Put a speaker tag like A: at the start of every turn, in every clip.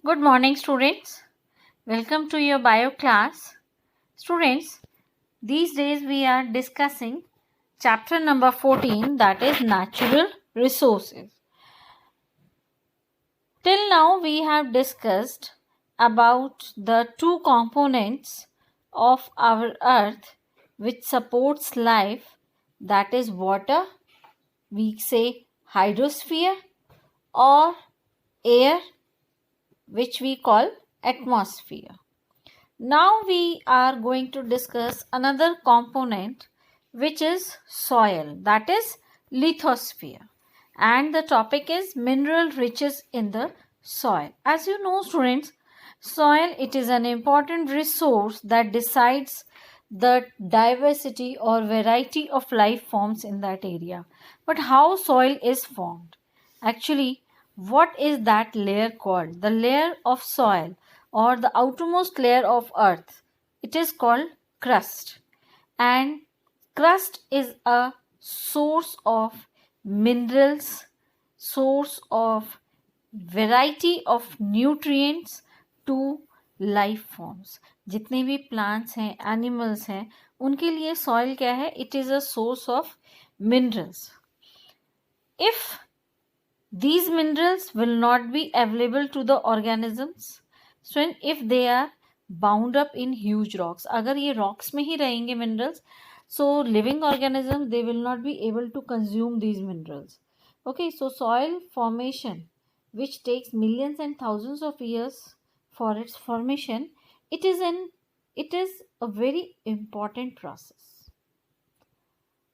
A: Good morning, students. Welcome to your bio class. Students, these days we are discussing chapter number 14, that is natural resources. Till now we have discussed about the two components of our earth which supports life, that is water, we say hydrosphere, or air, which we call atmosphere. Now we are going to discuss another component which is soil, that is lithosphere, and the topic is mineral riches in the soil. As you know, students, soil, it is an important resource that decides the diversity or variety of life forms in that area. But how soil is formed? Actually, what is that layer called? The layer of soil or the outermost layer of earth, it is called crust. And crust is a source of minerals, source of variety of nutrients to life forms. जितने भी plants हैं, animals हैं, उनके लिए soil क्या है? It is a source of minerals. If these minerals will not be available to the organisms, so if they are bound up in huge rocks, अगर ये rocks में ही रहेंगे minerals, so living organisms, they will not be able to consume these minerals. Okay, so soil formation, which takes millions and thousands of years for its formation, it is a very important process.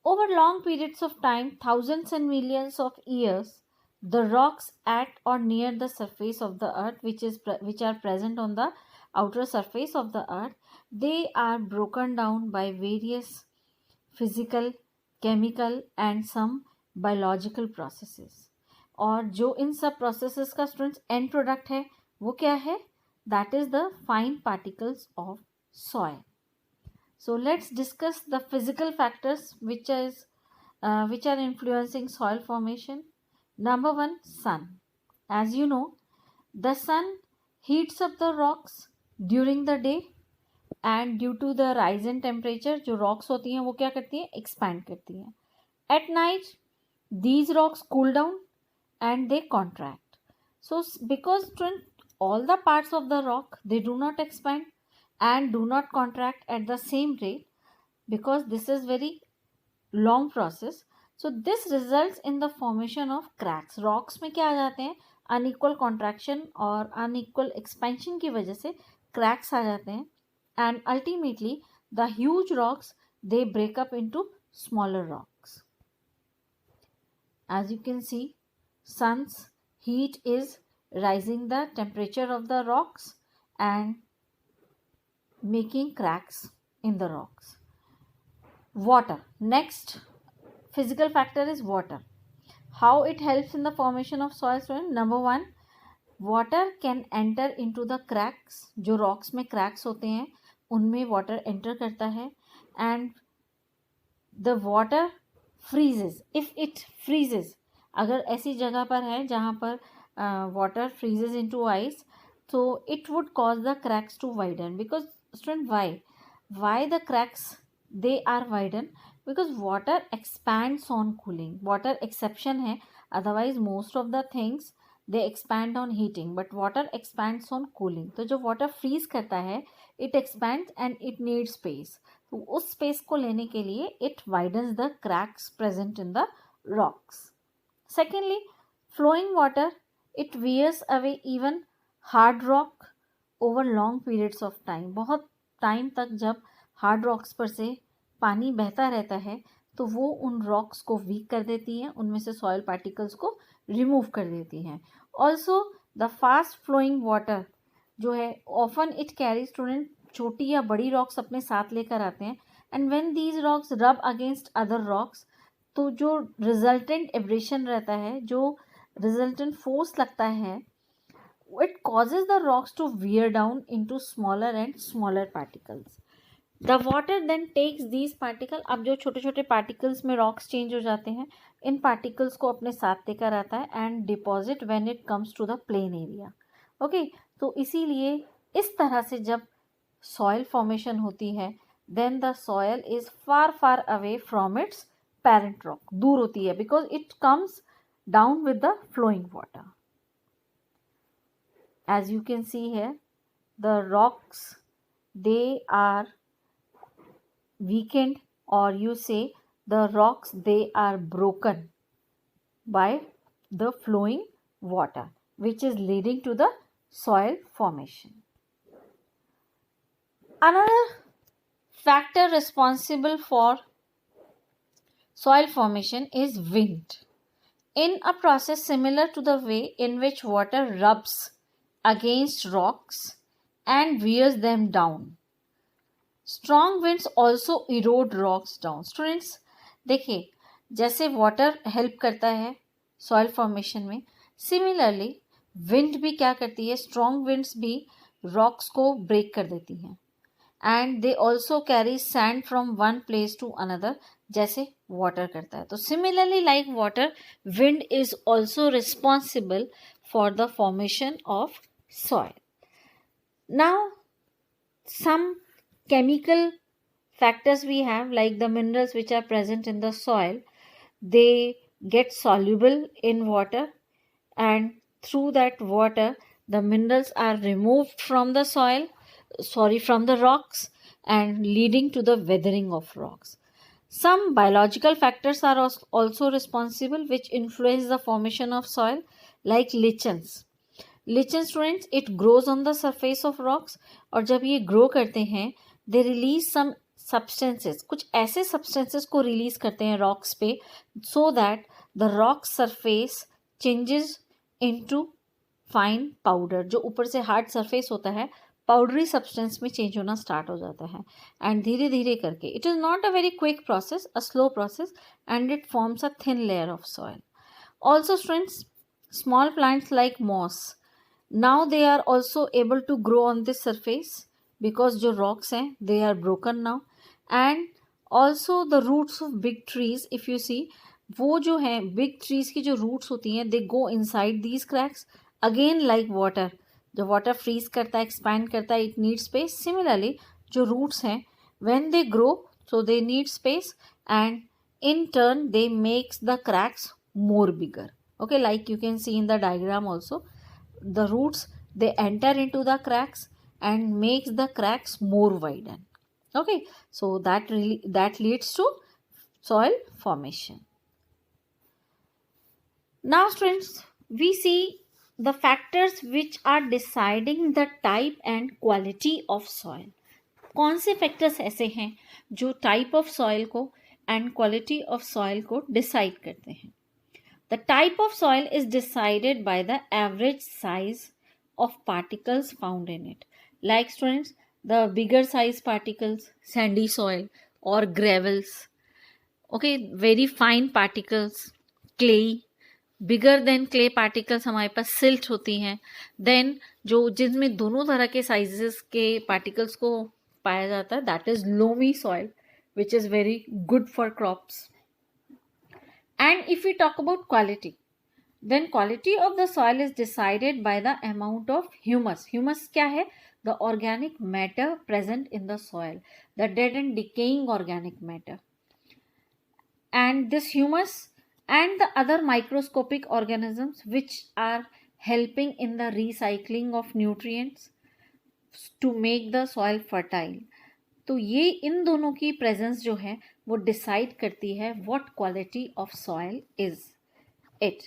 A: Over long periods of time, thousands and millions of years, the rocks at or near the surface of the earth, which are present on the outer surface of the earth, they are broken down by various physical, chemical and some biological processes. और जो इन सब processes का students end product है वो क्या है? That is the fine particles of soil. So let's discuss the physical factors which are influencing soil formation. Number one, sun. As you know, the sun heats up the rocks during the day, and due to the rise in temperature, जो rocks होती हैं वो क्या करती हैं? Expand करती हैं. At night, these rocks cool down and they contract. So because all the parts of the rock, they do not expand and do not contract at the same rate, because this is very long process. So this results in the formation of cracks. Rocks में क्या आ जाते हैं? Unequal contraction और unequal expansion की वजह से cracks आ जाते हैं, and ultimately the huge rocks, they break up into smaller rocks. As you can see, sun's heat is rising the temperature of the rocks and making cracks in the rocks. Water. Next physical factor is water. How it helps in the formation of soil? Number one, water can enter into the cracks. जो rocks में cracks होते हैं उनमें water enter करता है, and the water freezes. If it freezes, अगर ऐसी जगह पर है जहाँ पर water freezes into ice, so it would cause the cracks to widen. Because student, why the cracks they are widen? Because water expands on cooling. Water exception है, otherwise most of the things they expand on heating, but water expands on cooling. तो जो water freeze करता है, it expands and it needs space. तो उस space को लेने के लिए it widens the cracks present in the rocks. Secondly, flowing water, it wears away even hard rock over long periods of time. बहुत time तक जब हार्ड रॉक्स पर से पानी बहता रहता है तो वो उन रॉक्स को वीक कर देती हैं, उनमें से सॉइल पार्टिकल्स को रिमूव कर देती हैं. Also the fast flowing water जो है, ऑफन इट कैरी स्टूडेंट छोटी या बड़ी रॉक्स अपने साथ लेकर आते हैं, एंड व्हेन दीज रॉक्स रब अगेंस्ट अदर रॉक्स, तो जो रिजल्टेंट एब्रेशन रहता है, जो रिजल्टेंट फोर्स लगता है, it causes the rocks to wear down into smaller and smaller particles. The water then takes these particles. अब जो छोटे छोटे particles में rocks change हो जाते हैं, इन particles को अपने साथ लेकर आता है and deposit when it comes to the plain area. Okay, तो इसीलिए इस तरह से जब सॉइल फॉर्मेशन होती है, then the soil is far far away from its parent rock, दूर होती है, because it comes down with the flowing water. As you can see here, the rocks, they are weakened, or you say the rocks, they are broken by the flowing water, which is leading to the soil formation. Another factor responsible for soil formation is wind. In a process similar to the way in which water rubs against rocks and wears them down, strong winds also erode rocks down. Students, देखिए, जैसे water help करता है soil formation में, similarly wind भी क्या करती है, strong winds भी रॉक्स को ब्रेक कर देती हैं. And they also carry sand from one place to another, जैसे वाटर करता है. तो similarly like water, wind is also responsible for the formation of soil. Now, some chemical factors we have, like the minerals which are present in the soil, they get soluble in water, and through that water the minerals are removed from the soil, from the rocks, and leading to the weathering of rocks. Some biological factors are also responsible, which influence the formation of soil, like lichens. Lichen students, it grows on the surface of rocks, और जब ये grow करते हैं, they release some substances, कुछ ऐसे substances को release करते हैं रॉक्स पे, so that the rock surface changes into fine powder. जो ऊपर से हार्ड सरफेस होता है, पाउडरी सब्सटेंस में चेंज होना स्टार्ट हो जाता है. एंड धीरे धीरे करके, it is not a very quick process, a slow process, and it forms a thin layer of soil. Also students, small plants like moss, now they are also able to grow on this surface, because जो rocks हैं, they are broken now. And also the roots of big trees, if you see, वो जो है big trees की जो roots होती हैं, they go inside these cracks. Again like water, जो water freeze करता है, expand करता है, it needs space. Similarly जो roots हैं, when they grow, so they need space, and in turn they makes the cracks more bigger. Okay, like you can see in the diagram also, the roots, they enter into the cracks and makes the cracks more widen. Okay, so that leads to soil formation. Now students, we see the factors which are deciding the type and quality of soil. कौन से factors ऐसे हैं जो type of soil को and quality of soil को decide करते हैं? The type of soil is decided by the average size of particles found in it. Like students, the bigger size particles, sandy soil or gravels. Okay, very fine particles, clay. Bigger than clay particles हमारे पास silt होती हैं. Then जो जिनमें दोनों तरह के sizes के particles को पाया जाता है, that is loamy soil, which is very good for crops. And if we talk about quality, then quality of the soil is decided by the amount of humus. Humus क्या है? The organic matter present in the soil, the dead and decaying organic matter. And this humus and the other microscopic organisms which are helping in the recycling of nutrients to make the soil fertile. तो ये इन दोनों की presence जो है वो decide करती है what quality of soil is it.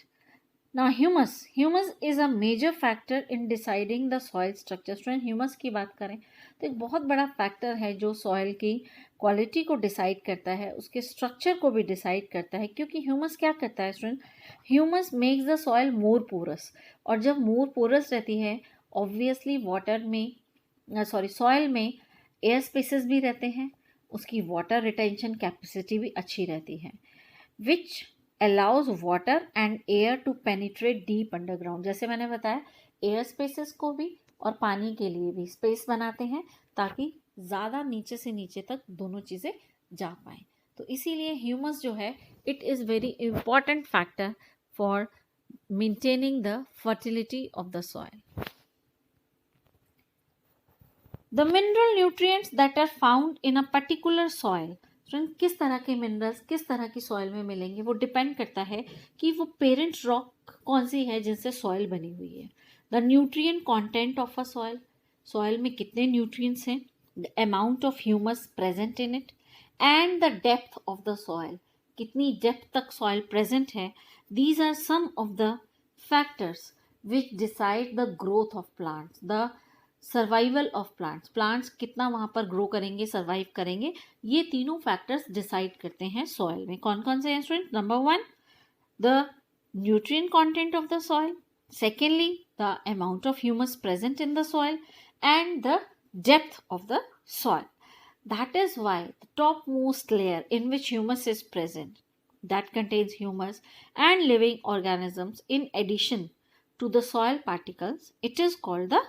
A: Now humus is a major factor in deciding the soil structure. Student, humus की बात करें तो एक बहुत बड़ा फैक्टर है जो सॉइल की क्वालिटी को डिसाइड करता है, उसके स्ट्रक्चर को भी डिसाइड करता है. क्योंकि ह्यूमस क्या करता है student? Humus makes the soil more porous, और जब मोर पोरस रहती है, ऑब्वियसली सॉइल में एयर स्पेसेस भी रहते हैं, उसकी वाटर रिटेंशन कैपेसिटी भी अच्छी रहती है, which allows water and air to penetrate deep underground. जैसे मैंने बताया, एयर स्पेसेस को भी और पानी के लिए भी स्पेस बनाते हैं ताकि ज़्यादा नीचे से नीचे तक दोनों चीज़ें जा पाएँ. तो इसीलिए ह्यूमस जो है, it is very important factor for maintaining the fertility of the soil. The mineral nutrients that are found in a particular soil, किस तरह के मिनरल्स किस तरह की सॉइल में मिलेंगे वो डिपेंड करता है कि वो पेरेंट रॉक कौन सी है जिनसे सॉइल बनी हुई है। The nutrient content of a soil, soil में कितने न्यूट्रिएंट्स हैं, the amount of humus present in it, and the depth of the soil, कितनी डेप्थ तक सॉइल प्रेजेंट है। These are some of the factors which decide the growth of plants, the survival of plants, plants कितना वहाँ पर grow करेंगे, survive करेंगे, ये तीनों फैक्टर्स डिसाइड करते हैं सॉइल में। कौन कौन से हैं student? Number 1 the nutrient content of the soil, secondly the amount of humus present in the soil, and the depth of the soil. That is why the topmost layer in which humus is present, that contains humus and living organisms in addition to the soil particles, it is called the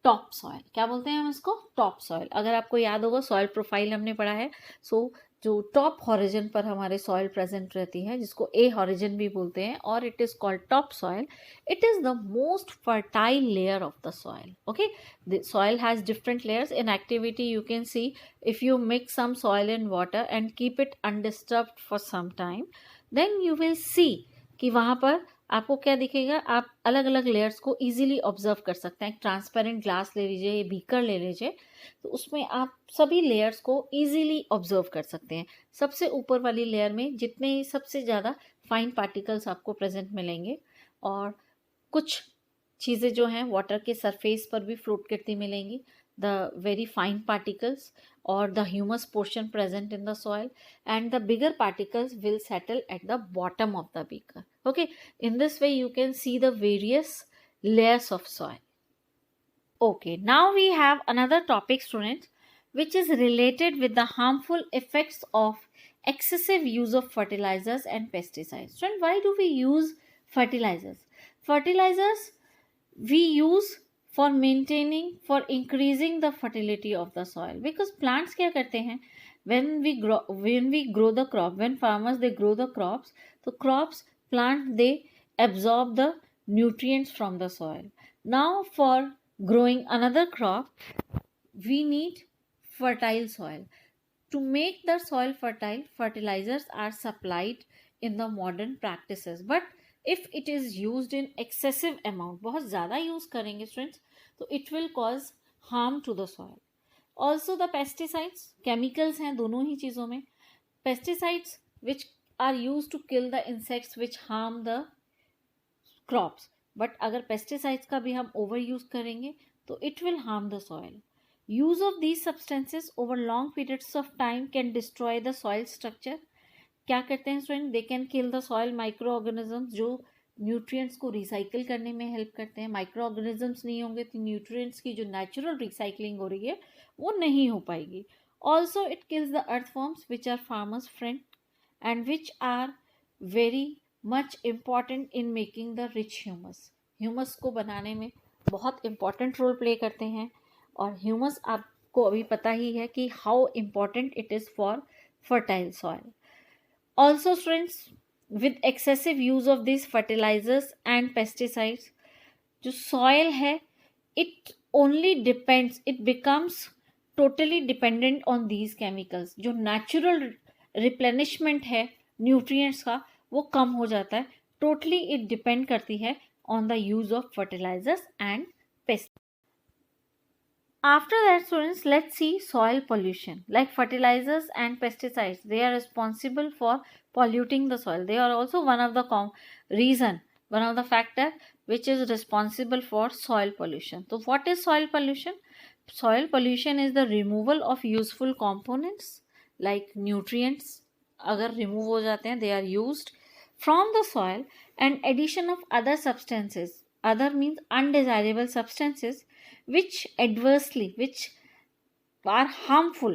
A: top soil. क्या बोलते हैं हम इसको? Top soil. अगर आपको याद होगा soil profile हमने पढ़ा है, सो जो टॉप हॉरिजन पर हमारे सॉइल प्रेजेंट रहती है जिसको ए हॉरिजन भी बोलते हैं और it is called top soil, it is the most fertile layer of the soil. Okay, the soil has different layers. In activity you can C if you mix some soil in water and keep it undisturbed for some time, then you will see कि वहाँ पर आपको क्या दिखेगा, आप अलग अलग layers को इजीली ऑब्जर्व कर सकते हैं. एक ट्रांसपेरेंट ग्लास ले लीजिए, ये बीकर ले लीजिए, तो उसमें आप सभी लेयर्स को इजीली ऑब्जर्व कर सकते हैं. सबसे ऊपर वाली लेयर में जितने सबसे ज़्यादा फाइन पार्टिकल्स आपको प्रेजेंट मिलेंगे और कुछ चीज़ें जो हैं वाटर के सरफेस पर भी फ्लोट करती मिलेंगी, the very fine particles or the humus portion present in the soil, and the bigger particles will settle at the bottom of the beaker. Okay, in this way you can see the various layers of soil. Okay, now we have another topic students which is related with the harmful effects of excessive use of fertilizers and pesticides. Students, why do we use fertilizers? Fertilizers we use for maintaining, for increasing the fertility of the soil, because plants क्या करते हैं, when we grow the crop, when farmers they grow the crops, so crops plant they absorb the nutrients from the soil. Now for growing another crop we need fertile soil. To make the soil fertile, fertilizers are supplied in the modern practices, but if it is used in excessive amount, बहुत ज़्यादा use करेंगे students, तो it will cause harm to the soil. Also the pesticides, chemicals हैं दोनों ही चीज़ों में. Pesticides which are used to kill the insects which harm the crops, but अगर pesticides का भी हम over use करेंगे तो it will harm the soil. Use of these substances over long periods of time can destroy the soil structure. क्या करते हैं student? They can kill the soil micro organisms जो न्यूट्रिएंट्स को रिसाइकिल करने में help करते हैं. माइक्रो ऑर्गेनिजम्स नहीं होंगे तो न्यूट्रिएंट्स की जो नेचुरल रिसाइकलिंग हो रही है वो नहीं हो पाएगी. Also it kills the earthworms which are farmers friend and which are very much important in making the rich humus. Humus को बनाने में बहुत इम्पॉर्टेंट रोल प्ले करते हैं और ह्यूमस आपको अभी पता ही है कि how important it is for fertile soil. Also students, with excessive use of these fertilizers and pesticides, जो soil है it only depends, it becomes totally dependent on these chemicals. जो natural replenishment है nutrients का वो कम हो जाता है. Totally it depend करती है on the use of fertilizers and pesticides. After that students, let's see soil pollution. Like fertilizers and pesticides, they are responsible for polluting the soil. They are also one of the factor which is responsible for soil pollution. So what is soil pollution? Soil pollution is the removal of useful components like nutrients. अगर remove हो जाते हैं, they are used from the soil, and addition of other substances. Other means undesirable substances which are harmful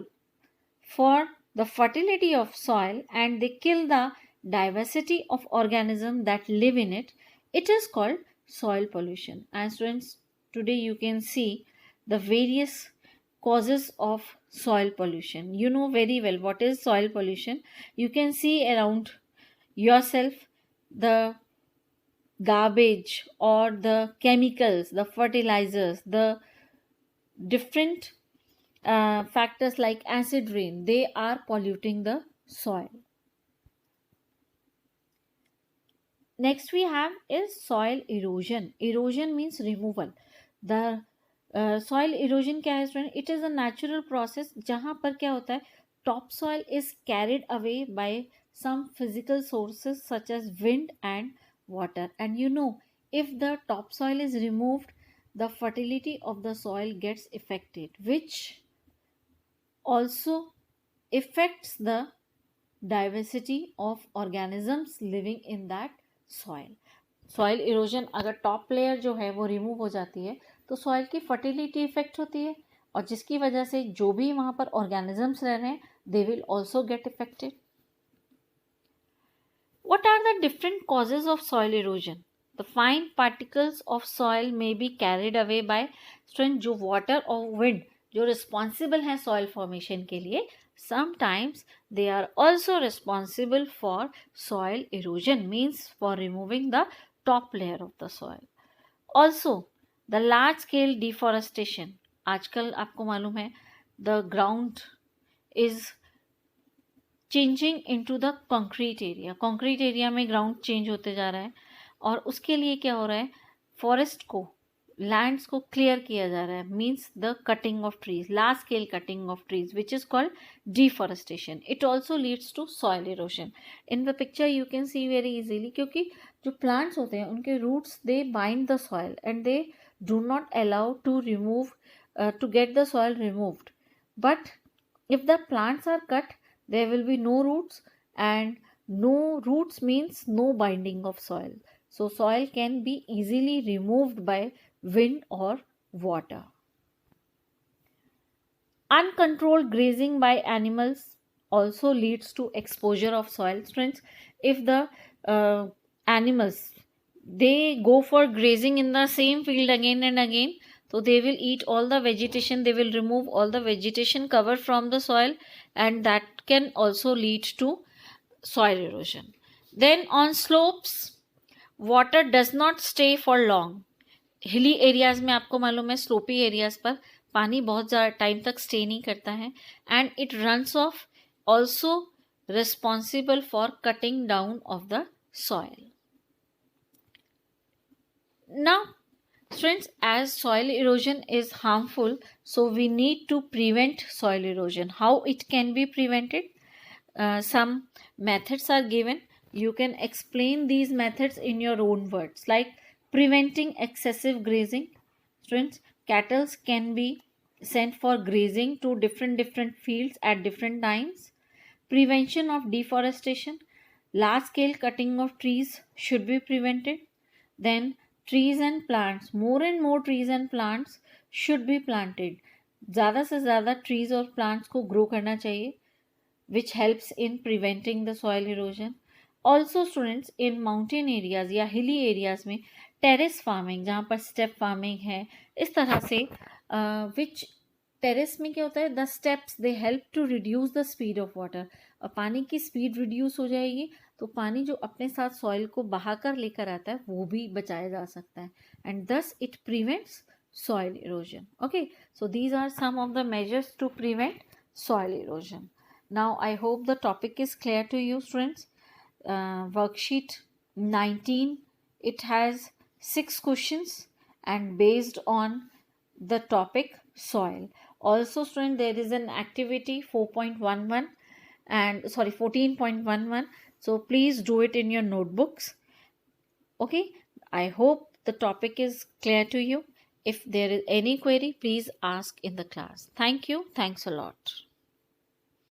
A: for the fertility of soil and they kill the diversity of organisms that live in it. It is called soil pollution. And students, today you can see the various causes of soil pollution. You know very well what is soil pollution. You can see around yourself the garbage or the chemicals, the fertilizers, the different factors like acid rain, they are polluting the soil. Next we have is soil erosion. Erosion means removal. The soil erosion क्या है student? It is a natural process जहाँ पर क्या होता है, top soil is carried away by some physical sources such as wind and water. And you know, if the topsoil is removed, the fertility of the soil gets affected, which also affects the diversity of organisms living in that soil. Soil erosion, अगर top layer जो है वो remove हो जाती है तो soil की fertility effect होती है, और जिसकी वजह से जो भी वहाँ पर ऑर्गेनिजम्स रह रहे हैं they will also get affected. What are the different causes of soil erosion? The fine particles of soil may be carried away by student जो वाटर और विंड जो रिस्पॉन्सिबल हैं सॉइल फॉर्मेशन के लिए, sometimes they are also responsible for soil erosion, means for removing the top layer of the soil. Also the large scale deforestation. आजकल आपको मालूम है the ground is changing into the concrete area. Concrete area में ground change होते जा रहा है, और उसके लिए क्या हो रहा है, फॉरेस्ट को, लैंड्स को क्लियर किया जा रहा है, means the cutting of trees, large scale cutting of trees, which is called deforestation. It also leads to soil erosion. In the picture you can see very easily, क्योंकि जो plants होते हैं उनके roots they bind the soil and they do not allow to remove to get the soil removed. But if the plants are cut, there will be no roots, and no roots means no binding of soil. So soil can be easily removed by wind or water. Uncontrolled grazing by animals also leads to exposure of soil. Friends, if the animals, they go for grazing in the same field again and again, so they will eat all the vegetation, they will remove all the vegetation cover from the soil, and that can also lead to soil erosion. Then on slopes, water does not stay for long. Hilly areas में आपको मालूम है sloppy areas पर पानी बहुत ज़्यादा time तक stay नहीं करता है, and it runs off, also responsible for cutting down of the soil. Now friends, as soil erosion is harmful, so we need to prevent soil erosion. How it can be prevented? Some methods are given. You can explain these methods in your own words, like preventing excessive grazing. Friends, cattle can be sent for grazing to different fields at different times. Prevention of deforestation. Large scale cutting of trees should be prevented. Then trees and plants, more and more trees and plants should be planted. ज़्यादा से ज़्यादा trees और plants को grow करना चाहिए, which helps in preventing the soil erosion. Also students, in mountain areas या hilly areas में terrace farming, जहाँ पर step farming है, इस तरह से which terrace में क्या होता है, the steps they help to reduce the speed of water. पानी की speed reduce हो जाएगी तो पानी जो अपने साथ सॉइल को बहाकर लेकर आता है वो भी बचाया जा सकता है, and thus it prevents soil erosion. Okay, so these are some of the measures to prevent soil erosion. Now I hope the topic is clear to you students. Worksheet 19, it has 6 questions and based on the topic soil. Also student, there is an activity 4.11 and 14.11. So please do it in your notebooks. Okay, I hope the topic is clear to you. If there is any query, please ask in the class. Thank you. Thanks a lot.